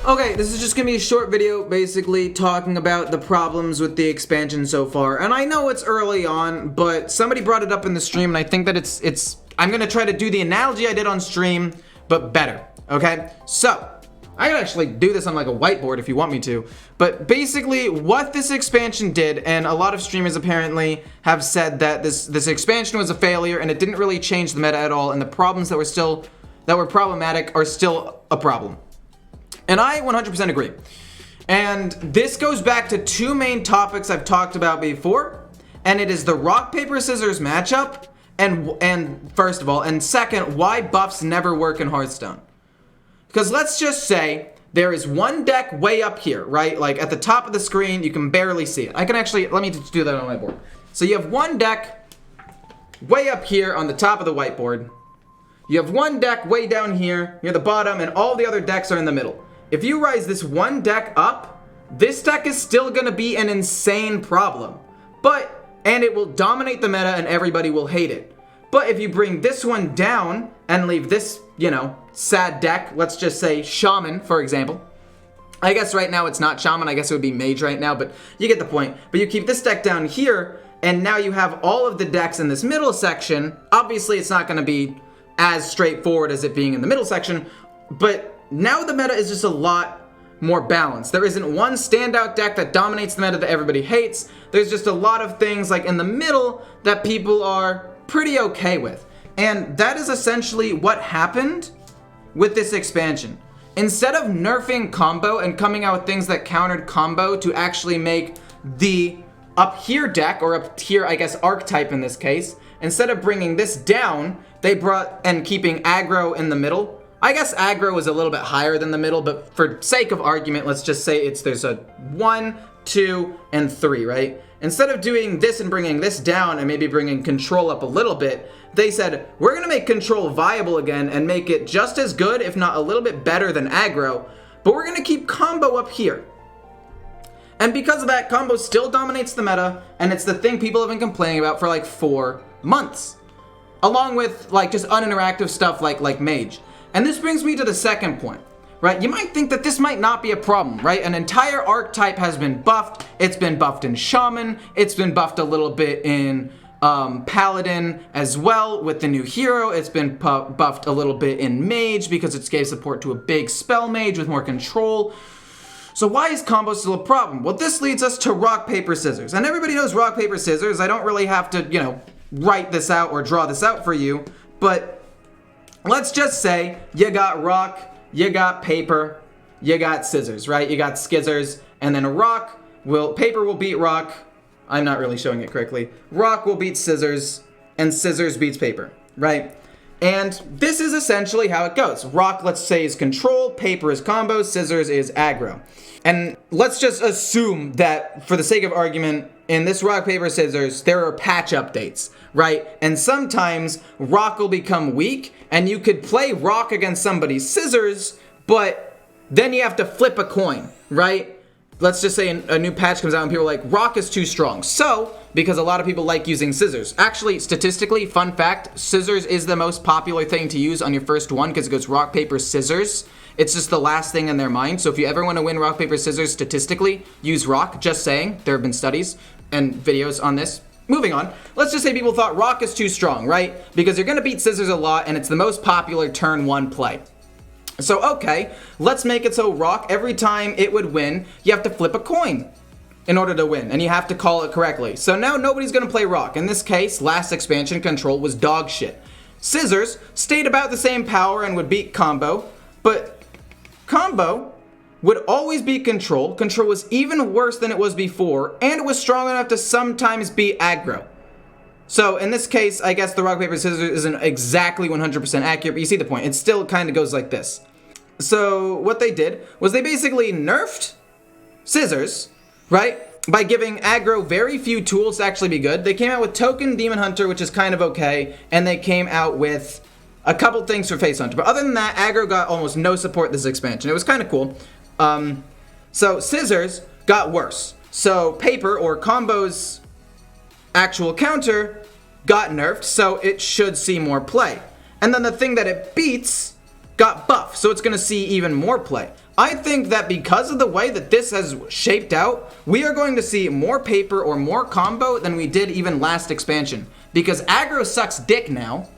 Okay, this is just gonna be a short video basically talking about the problems with the expansion so far. And I know it's early on, but somebody brought it up in the stream and I think that I'm gonna try to do the analogy I did on stream, but better, okay? So, I can actually do this on like a whiteboard if you want me to. But basically what this expansion did, and a lot of streamers apparently have said that this expansion was a failure and it didn't really change the meta at all, and the problems that were problematic are still a problem. And I 100% agree. And this goes back to two main topics I've talked about before, and it is the rock, paper, scissors matchup, and first of all, and second, why buffs never work in Hearthstone. Because let's just say there is one deck way up here, right? Like at the top of the screen, you can barely see it. I can actually, let me just do that on my board. So you have one deck way up here on the top of the whiteboard. You have one deck way down here near the bottom, and all the other decks are in the middle. If you rise this one deck up, this deck is still gonna be an insane problem. And it will dominate the meta and everybody will hate it. But if you bring this one down and leave this, sad deck, let's just say Shaman, for example. I guess right now it's not Shaman, I guess it would be Mage right now, but you get the point. But you keep this deck down here, and now you have all of the decks in this middle section. Obviously, it's not gonna be as straightforward as it being in the middle section, but now the meta is just a lot more balanced. There isn't one standout deck that dominates the meta that everybody hates. There's just a lot of things like in the middle that people are pretty okay with. And that is essentially what happened with this expansion. Instead of nerfing combo and coming out with things that countered combo to actually make the up here deck, or up here, I guess, archetype in this case, instead of bringing this down, they brought and keeping aggro in the middle. I guess aggro is a little bit higher than the middle, but for sake of argument, let's just say there's a 1, 2, and 3, right? Instead of doing this and bringing this down and maybe bringing control up a little bit, they said, we're gonna make control viable again and make it just as good, if not a little bit better than aggro, but we're gonna keep combo up here. And because of that, combo still dominates the meta, and it's the thing people have been complaining about for like 4 months. Along with like just uninteractive stuff like Mage. And this brings me to the second point, right? You might think that this might not be a problem, right? An entire archetype has been buffed. It's been buffed in Shaman. It's been buffed a little bit in Paladin as well with the new hero. It's been buffed a little bit in Mage because it gave support to a big spell mage with more control. So why is combo still a problem? Well, this leads us to rock, paper, scissors. And everybody knows rock, paper, scissors. I don't really have to, write this out or draw this out for you, but let's just say you got rock, you got paper, you got scissors, right? You got skizzers, and then paper will beat rock. I'm not really showing it correctly. Rock will beat scissors, and scissors beats paper, right? And this is essentially how it goes. Rock, let's say, is control, paper is combo, scissors is aggro. And let's just assume that, for the sake of argument, in this rock, paper, scissors, there are patch updates, right? And sometimes rock will become weak, and you could play rock against somebody's scissors, but then you have to flip a coin, right? Let's just say a new patch comes out and people are like, rock is too strong. So, because a lot of people like using scissors. Actually, statistically, fun fact, scissors is the most popular thing to use on your first one because it goes rock, paper, scissors. It's just the last thing in their mind. So if you ever want to win rock, paper, scissors statistically, use rock. Just saying. There have been studies and videos on this. Moving on. Let's just say people thought rock is too strong, right? Because you're going to beat scissors a lot and it's the most popular turn 1 play. So, okay, let's make it so rock, every time it would win, you have to flip a coin in order to win, and you have to call it correctly. So now nobody's gonna play rock. In this case, last expansion, control was dog shit. Scissors stayed about the same power and would beat combo, but combo would always beat control. Control was even worse than it was before, and it was strong enough to sometimes beat aggro. So in this case, I guess the rock, paper, scissors isn't exactly 100% accurate, but you see the point. It still kind of goes like this. So what they did was they basically nerfed scissors, right? By giving aggro very few tools to actually be good. They came out with Token Demon Hunter, which is kind of okay, and they came out with a couple things for Face Hunter. But other than that, aggro got almost no support this expansion. It was kind of cool. So scissors got worse. So paper, or combo's actual counter, got nerfed, so it should see more play. And then the thing that it beats got buffed, so it's gonna see even more play. I think that because of the way that this has shaped out, we are going to see more paper or more combo than we did even last expansion. Because aggro sucks dick now.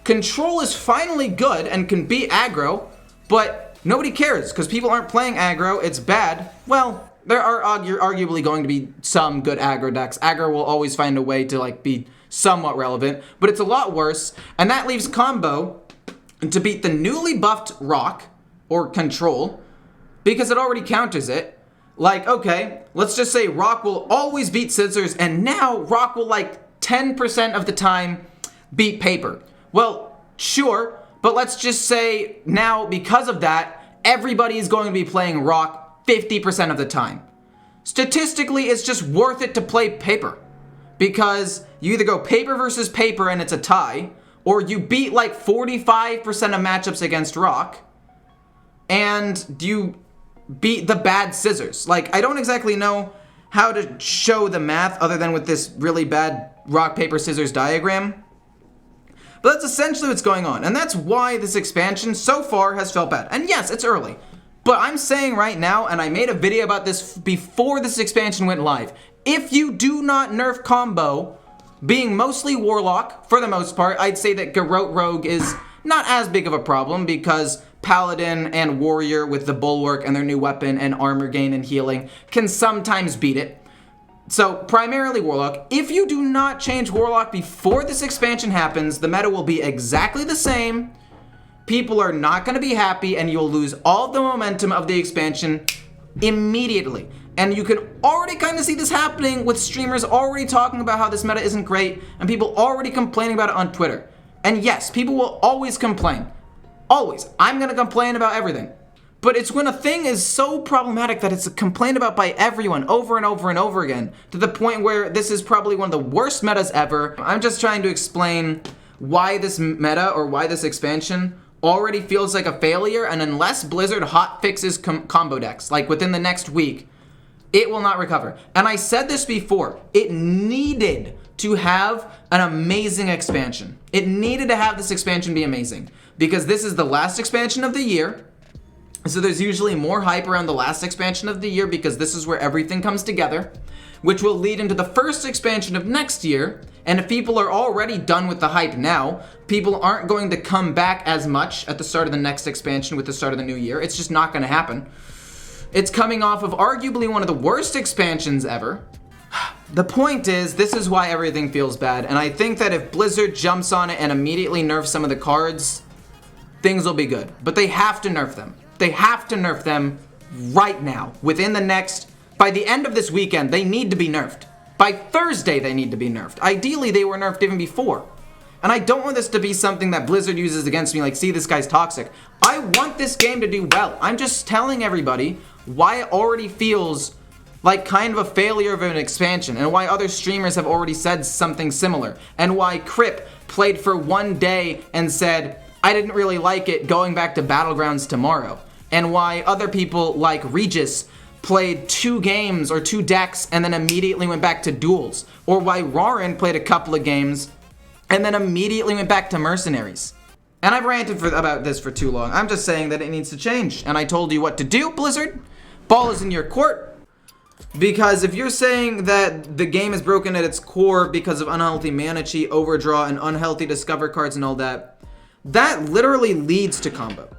Control is finally good and can beat aggro, but nobody cares because people aren't playing aggro. It's bad. Well, there are arguably going to be some good aggro decks. Aggro will always find a way to like be somewhat relevant, but it's a lot worse. And that leaves combo to beat the newly buffed rock or control because it already counters it. Like, okay, let's just say rock will always beat scissors, and now rock will like 10% of the time beat paper. Well, sure, but let's just say now because of that, everybody is going to be playing rock 50% of the time. Statistically, it's just worth it to play paper because you either go paper versus paper and it's a tie, or you beat like 45% of matchups against rock and you beat the bad scissors. Like, I don't exactly know how to show the math other than with this really bad rock, paper, scissors diagram. But that's essentially what's going on, and that's why this expansion so far has felt bad. And yes, it's early, but I'm saying right now, and I made a video about this before this expansion went live, if you do not nerf combo, being mostly Warlock, for the most part, I'd say that Garrote Rogue is not as big of a problem because Paladin and Warrior with the Bulwark and their new weapon and armor gain and healing can sometimes beat it. So, primarily Warlock. If you do not change Warlock before this expansion happens, the meta will be exactly the same. People are not going to be happy, and you'll lose all the momentum of the expansion immediately. And you can already kind of see this happening with streamers already talking about how this meta isn't great, and people already complaining about it on Twitter. And yes, people will always complain. Always. I'm going to complain about everything. But it's when a thing is so problematic that it's complained about by everyone over and over and over again, to the point where this is probably one of the worst metas ever. I'm just trying to explain why this meta, or why this expansion, already feels like a failure, and unless Blizzard hot fixes combo decks, like within the next week, it will not recover. And I said this before, it needed to have an amazing expansion. It needed to have this expansion be amazing, because this is the last expansion of the year. So there's usually more hype around the last expansion of the year because this is where everything comes together, which will lead into the first expansion of next year. And if people are already done with the hype now, people aren't going to come back as much at the start of the next expansion with the start of the new year. It's just not going to happen. It's coming off of arguably one of the worst expansions ever. The point is, this is why everything feels bad. And I think that if Blizzard jumps on it and immediately nerfs some of the cards, things will be good. But they have to nerf them. They have to nerf them right now. Within the next, by the end of this weekend, they need to be nerfed. By Thursday, they need to be nerfed. Ideally, they were nerfed even before. And I don't want this to be something that Blizzard uses against me, like, see, this guy's toxic. I want this game to do well. I'm just telling everybody why it already feels like kind of a failure of an expansion, and why other streamers have already said something similar, and why Crip played for one day and said, I didn't really like it, going back to Battlegrounds tomorrow. And why other people like Regis played 2 games or 2 decks and then immediately went back to duels. Or why Rorin played a couple of games and then immediately went back to mercenaries. And I've ranted about this for too long. I'm just saying that it needs to change. And I told you what to do, Blizzard. Ball is in your court. Because if you're saying that the game is broken at its core because of unhealthy mana cheat, overdraw, and unhealthy discover cards and all that, that literally leads to combo.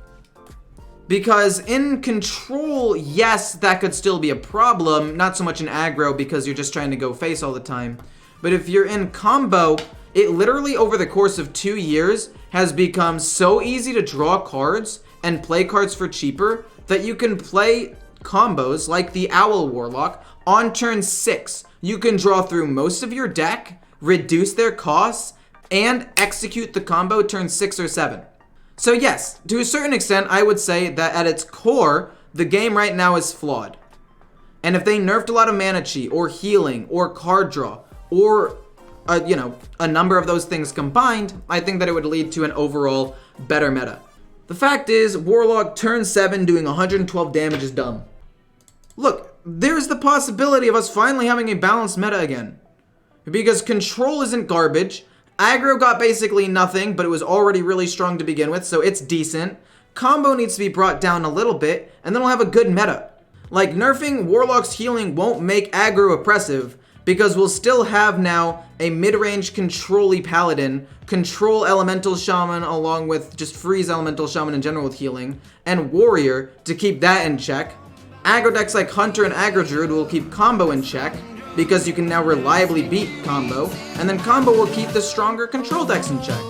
Because in control, yes, that could still be a problem, not so much in aggro because you're just trying to go face all the time. But if you're in combo, it literally over the course of 2 years has become so easy to draw cards and play cards for cheaper that you can play combos like the Owl Warlock on turn 6. You can draw through most of your deck, reduce their costs, and execute the combo turn 6 or 7. So yes, to a certain extent, I would say that at its core, the game right now is flawed. And if they nerfed a lot of mana cheat, or healing, or card draw, or, a number of those things combined, I think that it would lead to an overall better meta. The fact is, Warlock turn 7 doing 112 damage is dumb. Look, there's the possibility of us finally having a balanced meta again. Because control isn't garbage. Aggro got basically nothing, but it was already really strong to begin with, so it's decent. combo needs to be brought down a little bit, and then we'll have a good meta. Like, nerfing Warlock's healing won't make aggro oppressive, because we'll still have now a mid-range control-y paladin, control elemental shaman along with just freeze elemental shaman in general with healing, and warrior to keep that in check. Aggro decks like hunter and aggro druid will keep combo in check, because you can now reliably beat combo, and then combo will keep the stronger control decks in check.